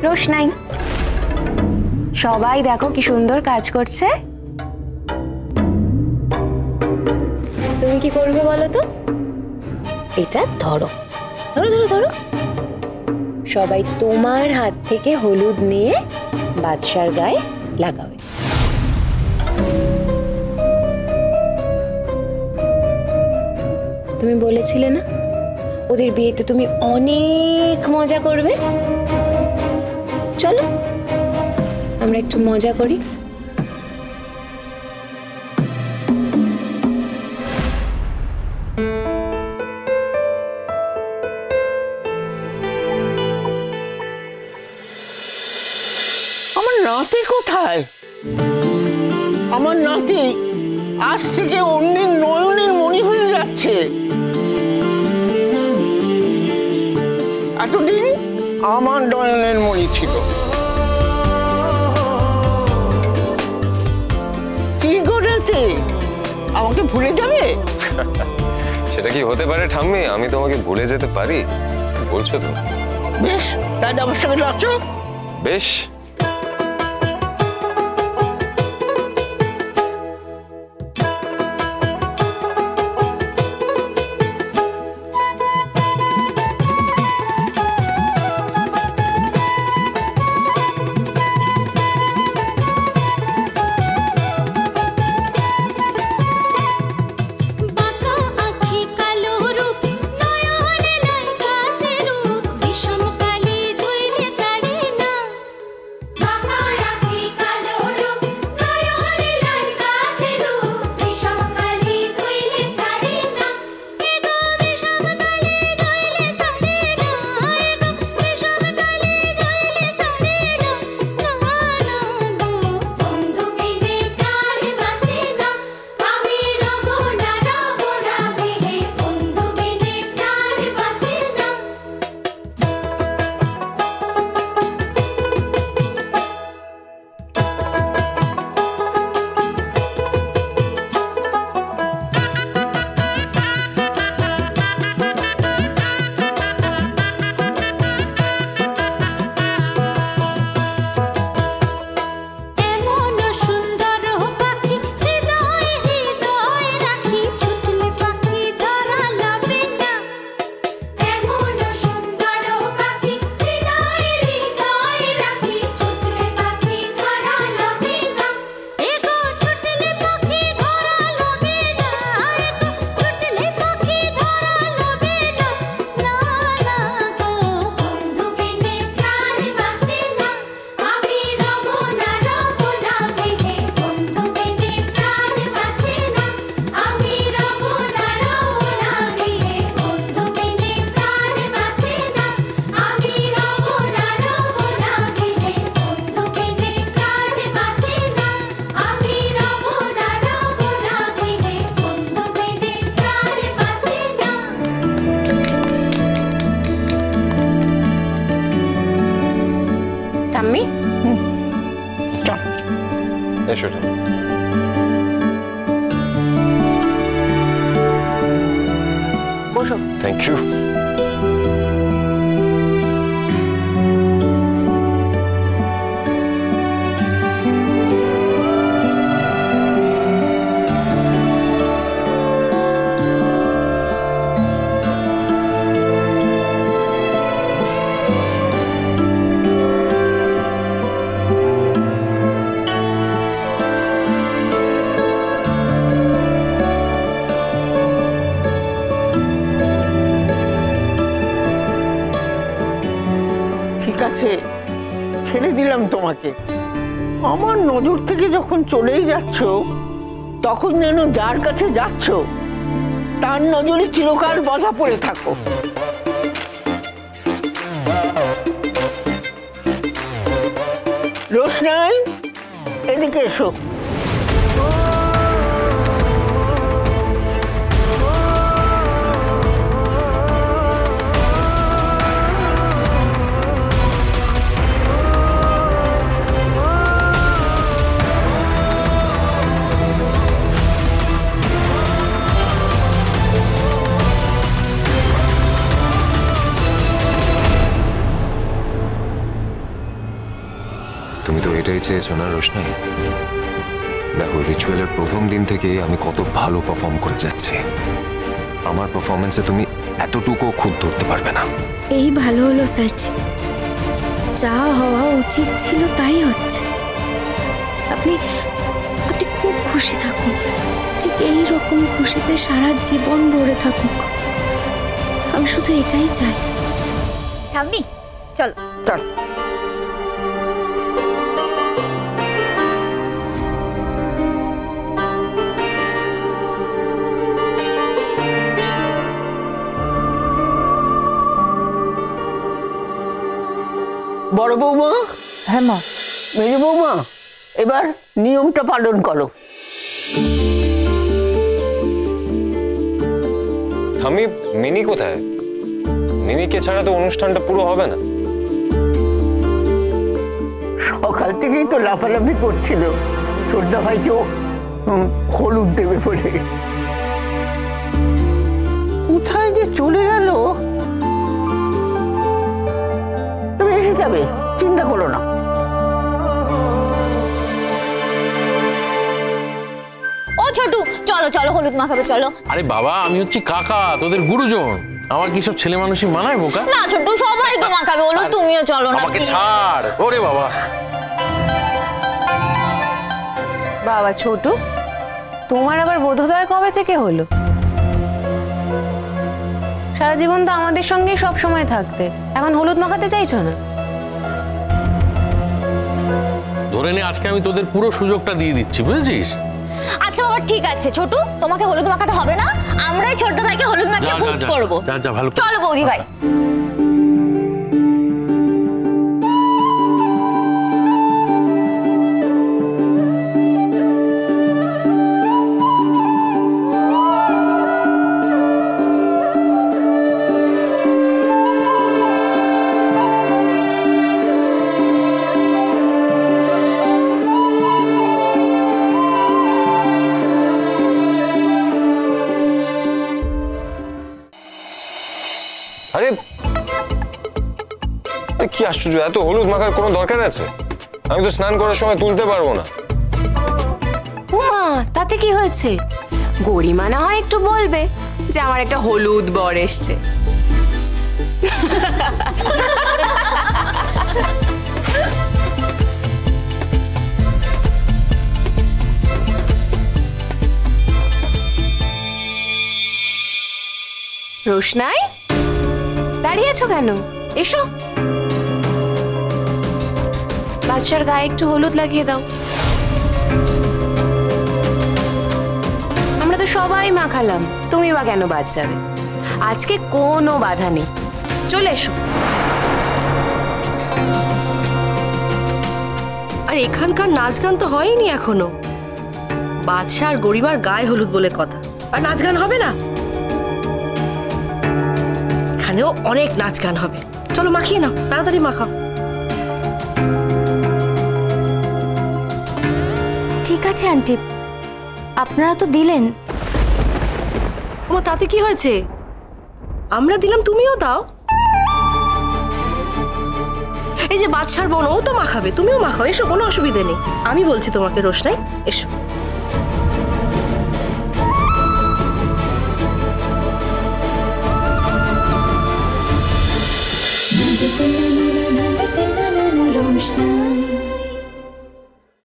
রোশনাই। সবাই দেখো কি সুন্দর কাজ করছে। তুমি কি করবে বলো তো? এটা ধরো ধরো ধরো ধরো। সবাই তোমার হাত থেকে হলুদ নিয়ে বাদশার গায়ে লাগাবে। তুমি বলেছিলে না ওদের বিয়েতে তুমি অনেক মজা করবে? চলো আমরা একটু মজা করি। আমার নাতি কোথায়? আমার নাতি আজ থেকে অন্যের নয়নের মণি হয়ে যাচ্ছে। এতদিন আমার নয়নের মণি ছিল। কি করেছে? আমাকে ভুলে যাবে? সেটা কি হতে পারে ঠাম্মি? আমি তোমাকে ভুলে যেতে পারি? বলছো তো? বেশ, তাই আমার সঙ্গে যাচ্ছ? বেশ। বসো। Thank you. ছেড়ে দিলাম তোমাকে। আমার নজর থেকে যখন চলেই যাচ্ছ তখন যেন যার কাছে যাচ্ছ তার নজরে চিরকাল বাধা পড়ে থাকো। রোশনাই, এদিকে এসো। এটাই চেয়েছো না রোশনাই? দেখো, রিচুয়ালের প্রথম দিন থেকেই আমি কত ভালো পারফর্ম করে যাচ্ছি। আমার পারফরমেন্সে তুমি এতটুকু খুদ ধরতে পারবে না। এই ভালো হলো স্যারজি, যা হওয়া উচিত ছিল তাই হচ্ছে। আপনি আপনি খুব খুশি থাকুন, ঠিক এই রকম খুশিতে সারা জীবন ভরে থাকুক। আমি শুধু এটাই চাই। ঠাম্মি চল। চল। বড় বৌমা। হ্যাঁ মা। মেজ বৌমা, এবার নিয়মটা পালন করো। ঠাম্মি, মিনি কোথায়? মিনিকে ছাড়া তো অনুষ্ঠানটা পুরো হবে না। সকাল থেকেই তো লাফালাফি করছিল ছোটদা ভাইকেও হলুদ দেবে বলে। কোথায় যে চলে গেল? তুমি এসে যাবে, চিন্তা করো না। ও ছোটু, চলো চলো হলুদ মাখাবে চলো। আরে বাবা, আমি হচ্ছি কাকা, তোদের গুরুজন। আমার কি সব ছেলে মানুষই মানায় বোকা? না ছোটু, সবাই তো মাখাবে, হলুদ তুমিও চলো না। আমাকে ছাড়। ওরে বাবা। বাবা ছোটু, তোমার আবার বোধোদয় কবে থেকে হলো? সারা জীবন তো আমাদের সঙ্গেই সব সময় থাকতে, এখন হলুদ মাখাতে চাইছো না? ধরে নে আজকে আমি তোদের পুরো সুযোগটা দিয়ে দিচ্ছি, বুঝেছিস? আচ্ছা বাবা ঠিক আছে ছোটু, তোমাকে হলুদ মাখাতে হবে না, আমরাই ছোট ভাইকে হলুদ মাখিয়ে ভূত করবো। যা যা, ভালো চলো বৌদি ভাই। আরে কি আশ্চর্য, এত হলুদ মাখার কোনো দরকার আছে? আমি তো স্নান করার সময় তুলতে পারবো না। উমা, তাতে কি হয়েছে? গরিমা না হয় একটু বলবে যে আমার একটা হলুদ বর এসছে। রোশনাই, দাঁড়িয়ে আছো কেন? এসো, বাদশার গায়ে একটু হলুদ লাগিয়ে দাও। আমরা তো সবাই মাখালাম, তুমি বা কেন বাদ যাবে? আজকে কোনো বাধা নেই, চলে এসো। আর এখানকার নাচ গান তো হয়নি এখনো। বাদশা আর গরিমার গায়ে হলুদ বলে কথা, আর নাচ গান হবে না? এখানেও অনেক নাচ গান হবে। চলো মাখিয়ে নাও, তাড়াতাড়ি মাখাও। ঠিক আছে আন্টি, আপনারা তো দিলেন। ও তাতে কি হয়েছে? আমরা দিলাম, তুমিও দাও। এই যে বাদশার বোন, ও তো মাখাবে, তুমিও মাখাও। এসো, কোনো অসুবিধে নেই। আমি বলছি তোমাকে রোশনাই, এসো। रोशनाई।